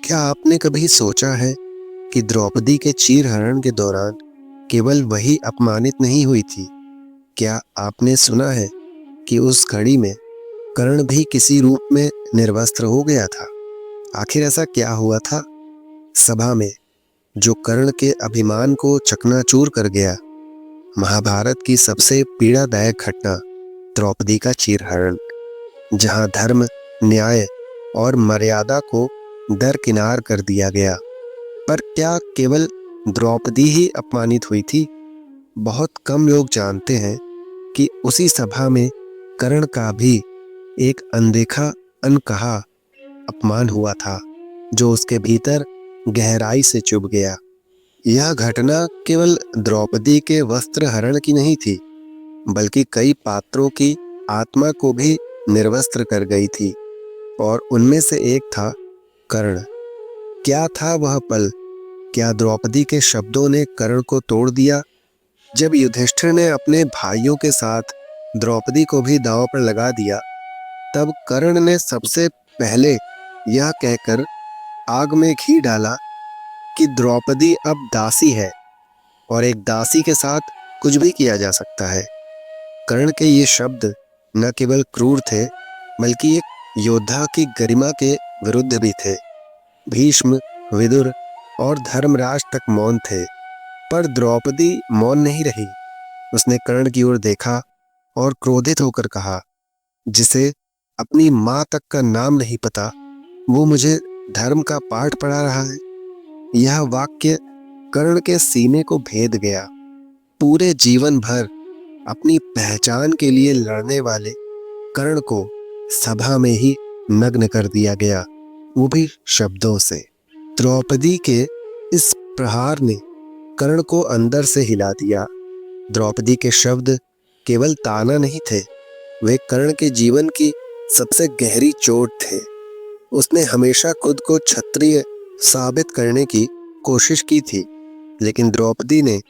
क्या आपने कभी सोचा है कि द्रौपदी के चीरहरण के दौरान केवल वही अपमानित नहीं हुई थी? क्या आपने सुना है कि उस घड़ी में कर्ण भी किसी रूप में निर्वस्त्र हो गया था? आखिर ऐसा क्या हुआ था? सभा में जो कर्ण के अभिमान को चकनाचूर कर गया। महाभारत की सबसे पीड़ादायक घटना, द्रौपदी का चीरहरण, जहां धर्म, न्याय और मर्यादा को दरकिनार कर दिया गया। पर क्या केवल द्रौपदी ही अपमानित हुई थी? बहुत कम लोग जानते हैं कि उसी सभा में कर्ण का भी एक अनदेखा, अनकहा अपमान हुआ था, जो उसके भीतर गहराई से चुभ गया। यह घटना केवल द्रौपदी के वस्त्र हरण की नहीं थी, बल्कि कई पात्रों की आत्मा को भी निर्वस्त्र कर गई थी, और उनमें से एक था कर्ण। क्या था वह पल? क्या द्रौपदी के शब्दों ने कर्ण को तोड़ दिया? जब युधिष्ठिर ने अपने भाइयों के साथ द्रौपदी को भी दांव पर लगा दिया, तब कर्ण ने सबसे पहले यह कहकर आग में घी डाला कि द्रौपदी अब दासी है और एक दासी के साथ कुछ भी किया जा सकता है। कर्ण के ये शब्द न केवल क्रूर थे, बल्कि एक योद्धा की गरिमा के विरुद्ध भी थे। भीष्म, विदुर और धर्मराज तक मौन थे, पर द्रौपदी मौन नहीं रही। उसने कर्ण की ओर देखा और क्रोधित होकर कहा, जिसे अपनी माँ तक का नाम नहीं पता, वो मुझे धर्म का पाठ पढ़ा रहा है। यह वाक्य कर्ण के सीने को भेद गया। पूरे जीवन भर अपनी पहचान के लिए लड़ने वाले कर्ण को सभा में ही नग्न कर दिया गया, वो भी शब्दों से। द्रौपदी के इस प्रहार ने कर्ण को अंदर से हिला दिया। द्रौपदी के शब्द केवल ताना नहीं थे, वे कर्ण के जीवन की सबसे गहरी चोट थे। उसने हमेशा खुद को क्षत्रिय साबित करने की कोशिश की थी, लेकिन द्रौपदी ने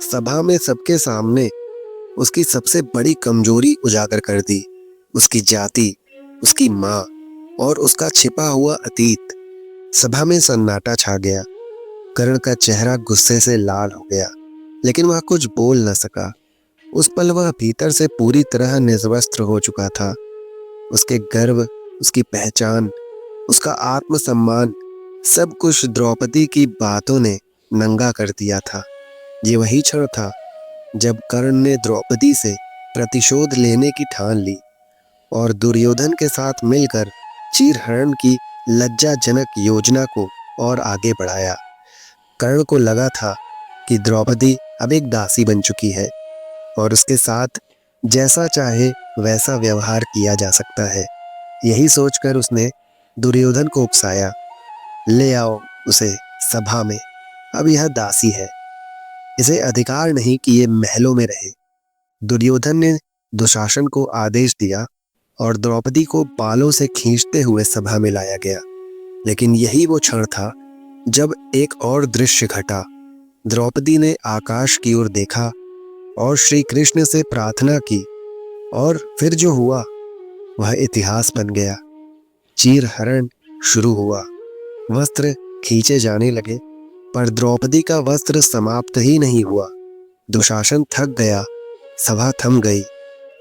सभा में सबके सामने उसकी सबसे बड़ी कमजोरी उजागर कर दी। उसकी जाति, उसकी माँ और उसका छिपा हुआ अतीत। सभा में सन्नाटा छा गया। कर्ण का चेहरा गुस्से से लाल हो गया, लेकिन वह कुछ बोल न सका। उस पल वह भीतर से पूरी तरह निर्वस्त्र हो चुका था। उसके गर्व, उसकी पहचान, उसका आत्मसम्मान, सब कुछ द्रौपदी की बातों ने नंगा कर दिया था। ये वही क्षण था जब कर्ण ने द्रौपदी से प्रतिशोध लेने की ठान ली और दुर्योधन के साथ मिलकर चीरहरण की लज्जाजनक योजना को और आगे बढ़ाया। कर्ण को लगा था कि द्रौपदी अब एक दासी बन चुकी है और उसके साथ जैसा चाहे वैसा व्यवहार किया जा सकता है। यही सोचकर उसने दुर्योधन को उकसाया, ले आओ उसे सभा में, अब यह दासी है, इसे अधिकार नहीं कि ये महलों में रहे। दुर्योधन ने दुशासन को आदेश दिया और द्रौपदी को बालों से खींचते हुए सभा में लाया गया। लेकिन यही वो क्षण था जब एक और दृश्य घटा। द्रौपदी ने आकाश की ओर देखा और श्री कृष्ण से प्रार्थना की, और फिर जो हुआ वह इतिहास बन गया। चीरहरण शुरू हुआ, वस्त्र खींचे जाने लगे, पर द्रौपदी का वस्त्र समाप्त ही नहीं हुआ। दुशासन थक गया, सभा थम गई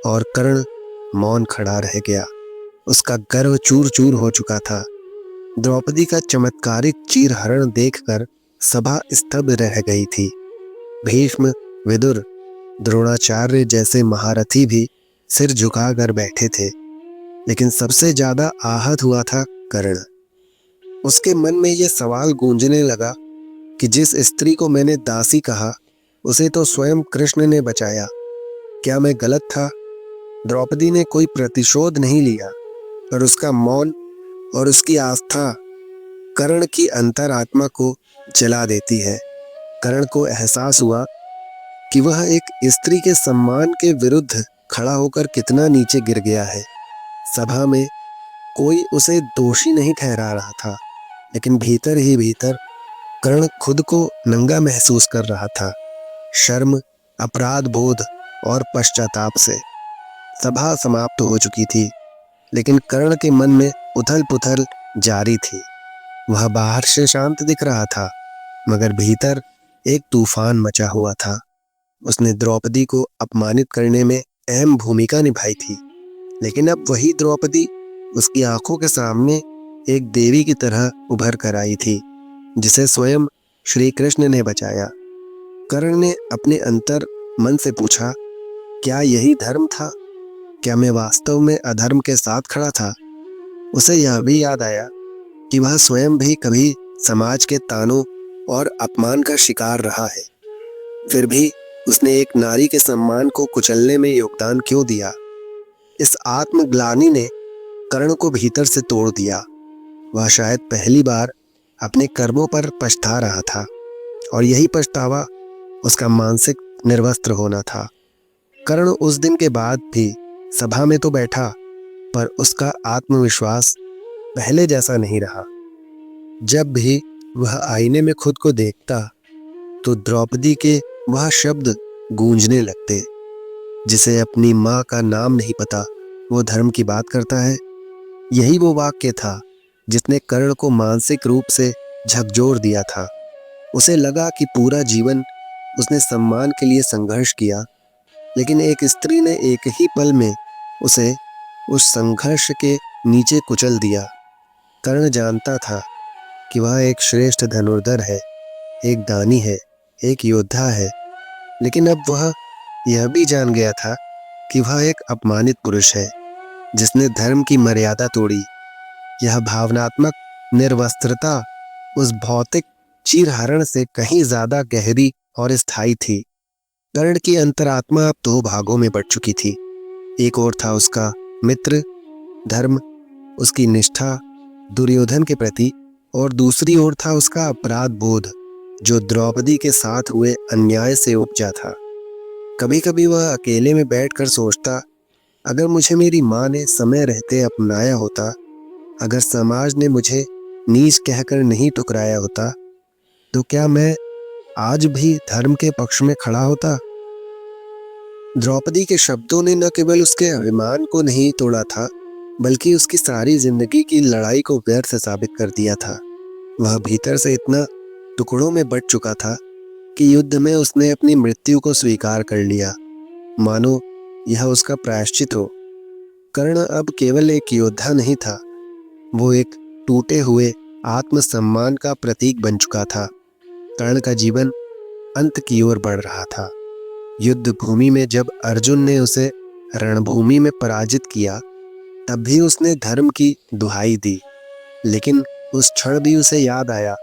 और कर्ण मौन खड़ा रह गया। उसका गर्व चूर चूर हो चुका था। द्रौपदी का चमत्कारिक चीरहरण देखकर सभा स्तब्ध रह गई थी। भीष्म, विदुर, द्रोणाचार्य जैसे महारथी भी सिर झुकाकर बैठे थे, लेकिन सबसे ज्यादा आहत हुआ था कर्ण। उसके मन में यह सवाल गूंजने लगा कि जिस स्त्री को मैंने दासी कहा, उसे तो स्वयं कृष्ण ने बचाया। क्या मैं गलत था? द्रौपदी ने कोई प्रतिशोध नहीं लिया, पर उसका मौन और उसकी आस्था कर्ण की अंतरात्मा को जला देती है। कर्ण को एहसास हुआ कि वह एक स्त्री के सम्मान के विरुद्ध खड़ा होकर कितना नीचे गिर गया है। सभा में कोई उसे दोषी नहीं ठहरा रहा था, लेकिन भीतर ही भीतर कर्ण खुद को नंगा महसूस कर रहा था, शर्म, अपराध बोध और पश्चाताप से। सभा समाप्त हो चुकी थी, लेकिन कर्ण के मन में उथल पुथल जारी थी। वह बाहर से शांत दिख रहा था, मगर भीतर एक तूफान मचा हुआ था। उसने द्रौपदी को अपमानित करने में अहम भूमिका निभाई थी, लेकिन अब वही द्रौपदी उसकी आंखों के सामने एक देवी की तरह उभर कर आई थी, जिसे स्वयं श्री कृष्ण ने बचाया। कर्ण ने अपने अंतर मन से पूछा, क्या यही धर्म था? क्या मैं वास्तव में अधर्म के साथ खड़ा था? उसे यह भी याद आया कि वह स्वयं भी कभी समाज के तानों और अपमान का शिकार रहा है। फिर भी उसने एक नारी के सम्मान को कुचलने में योगदान क्यों दिया? इस आत्मग्लानि ने कर्ण को भीतर से तोड़ दिया। वह शायद पहली बार अपने कर्मों पर पछता रहा था, और यही पछतावा उसका मानसिक निर्वस्त्र होना था। कर्ण उस दिन के बाद भी सभा में तो बैठा, पर उसका आत्मविश्वास पहले जैसा नहीं रहा। जब भी वह आईने में खुद को देखता, तो द्रौपदी के वह शब्द गूंजने लगते, जिसे अपनी माँ का नाम नहीं पता वो धर्म की बात करता है। यही वो वाक्य था जिसने कर्ण को मानसिक रूप से झकझोर दिया था। उसे लगा कि पूरा जीवन उसने सम्मान के लिए संघर्ष किया, लेकिन एक स्त्री ने एक ही पल में उसे उस संघर्ष के नीचे कुचल दिया। कर्ण जानता था कि वह एक श्रेष्ठ धनुर्धर है, एक दानी है, एक योद्धा है, लेकिन अब वह यह भी जान गया था कि वह एक अपमानित पुरुष है, जिसने धर्म की मर्यादा तोड़ी। यह भावनात्मक निर्वस्त्रता उस भौतिक चीरहरण से कहीं ज्यादा गहरी और स्थायी थी। कर्ण की अंतरात्मा अब दो भागों में बट चुकी थी। एक ओर था उसका मित्र धर्म, उसकी निष्ठा दुर्योधन के प्रति, और दूसरी ओर था उसका अपराध बोध, जो द्रौपदी के साथ हुए अन्याय से उपजा था। कभी कभी वह अकेले में बैठकर सोचता, अगर मुझे मेरी माँ ने समय रहते अपनाया होता, अगर समाज ने मुझे नीच कहकर नहीं ठुकराया होता, तो क्या मैं आज भी धर्म के पक्ष में खड़ा होता? द्रौपदी के शब्दों ने न केवल उसके अभिमान को नहीं तोड़ा था, बल्कि उसकी सारी जिंदगी की लड़ाई को व्यर्थ साबित कर दिया था। वह भीतर से इतना टुकड़ों में बट चुका था कि युद्ध में उसने अपनी मृत्यु को स्वीकार कर लिया, मानो यह उसका प्रायश्चित हो। कर्ण अब केवल एक योद्धा नहीं था, वो एक टूटे हुए आत्मसम्मान का प्रतीक बन चुका था। कर्ण का जीवन अंत की ओर बढ़ रहा था। युद्ध भूमि में जब अर्जुन ने उसे रणभूमि में पराजित किया, तब भी उसने धर्म की दुहाई दी, लेकिन उस क्षण भी उसे याद आया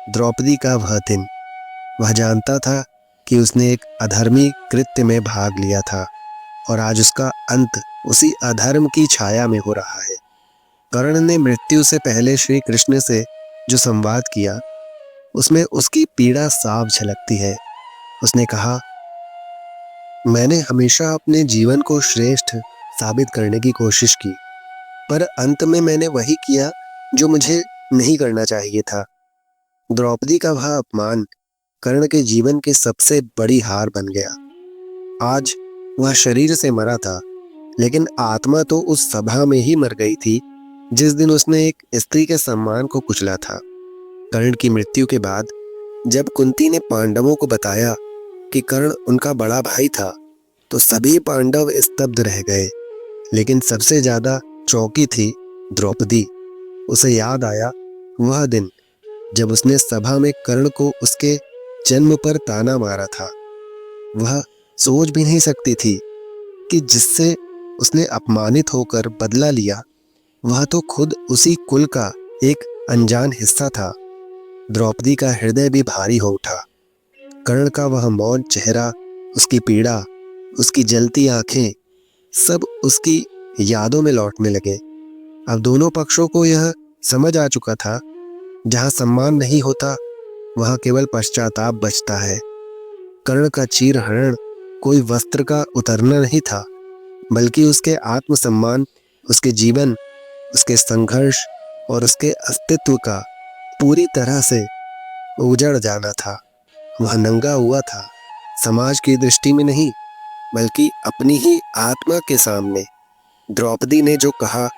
द्रौपदी का वह दिन। वह जानता था कि उसने एक अधर्मी कृत्य में भाग लिया था, और आज उसका अंत उसी अधर्म की छाया में हो रहा है। कर्ण ने मृत्यु से पहले श्री कृष्ण से जो संवाद किया, उसमें उसकी पीड़ा साफ झलकती है। उसने कहा, मैंने हमेशा अपने जीवन को श्रेष्ठ साबित करने की कोशिश की, पर अंत में मैंने वही किया जो मुझे नहीं करना चाहिए था। द्रौपदी का वह अपमान कर्ण के जीवन की सबसे बड़ी हार बन गया। आज वह शरीर से मरा था, लेकिन आत्मा तो उस सभा में ही मर गई थी जिस दिन उसने एक स्त्री के सम्मान को कुचला था। कर्ण की मृत्यु के बाद जब कुंती ने पांडवों को बताया कि कर्ण उनका बड़ा भाई था, तो सभी पांडव स्तब्ध रह गए, लेकिन सबसे ज्यादा चौंकी थी द्रौपदी। उसे याद आया वह दिन जब उसने सभा में कर्ण को उसके जन्म पर ताना मारा था। वह सोच भी नहीं सकती थी कि जिससे उसने अपमानित होकर बदला लिया, वह तो खुद उसी कुल का एक अनजान हिस्सा था। द्रौपदी का हृदय भी भारी हो उठा। कर्ण का वह मौन चेहरा, उसकी पीड़ा, उसकी जलती आंखें, सब उसकी यादों में लौटने लगे। अब दोनों पक्षों को यह समझ आ चुका था, जहां सम्मान नहीं होता, वहां केवल पश्चाताप बचता है। कर्ण का चीरहरण कोई वस्त्र का उतरना नहीं था, बल्कि उसके आत्मसम्मान, उसके जीवन, उसके संघर्ष और उसके अस्तित्व का पूरी तरह से उजड़ जाना था। वह नंगा हुआ था, समाज की दृष्टि में नहीं, बल्कि अपनी ही आत्मा के सामने। द्रौपदी ने जो कहा,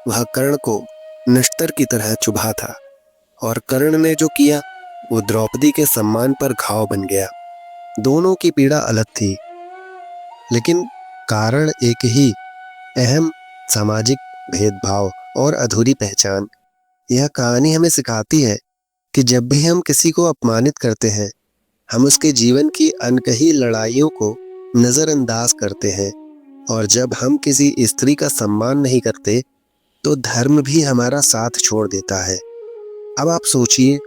वह कर्ण को निश्तर की तरह चुभा था, और कर्ण ने जो किया वो द्रौपदी के सम्मान पर घाव बन गया। दोनों की पीड़ा अलग थी, लेकिन कारण एक ही, अहम सामाजिक भेदभाव और अधूरी पहचान। यह कहानी हमें सिखाती है कि जब भी हम किसी को अपमानित करते हैं, हम उसके जीवन की अनकही लड़ाइयों को नजरअंदाज करते हैं, और जब हम किसी स्त्री का सम्मान नहीं करते तो धर्म भी हमारा साथ छोड़ देता है। अब आप सोचिए,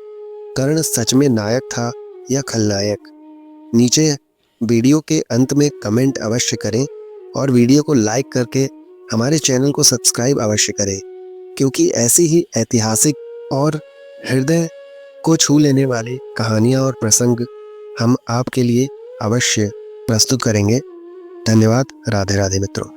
कर्ण सच में नायक था या खलनायक? नीचे वीडियो के अंत में कमेंट अवश्य करें और वीडियो को लाइक करके हमारे चैनल को सब्सक्राइब अवश्य करें, क्योंकि ऐसी ही ऐतिहासिक और हृदय को छू लेने वाली कहानियाँ और प्रसंग हम आपके लिए अवश्य प्रस्तुत करेंगे। धन्यवाद। राधे राधे मित्रों।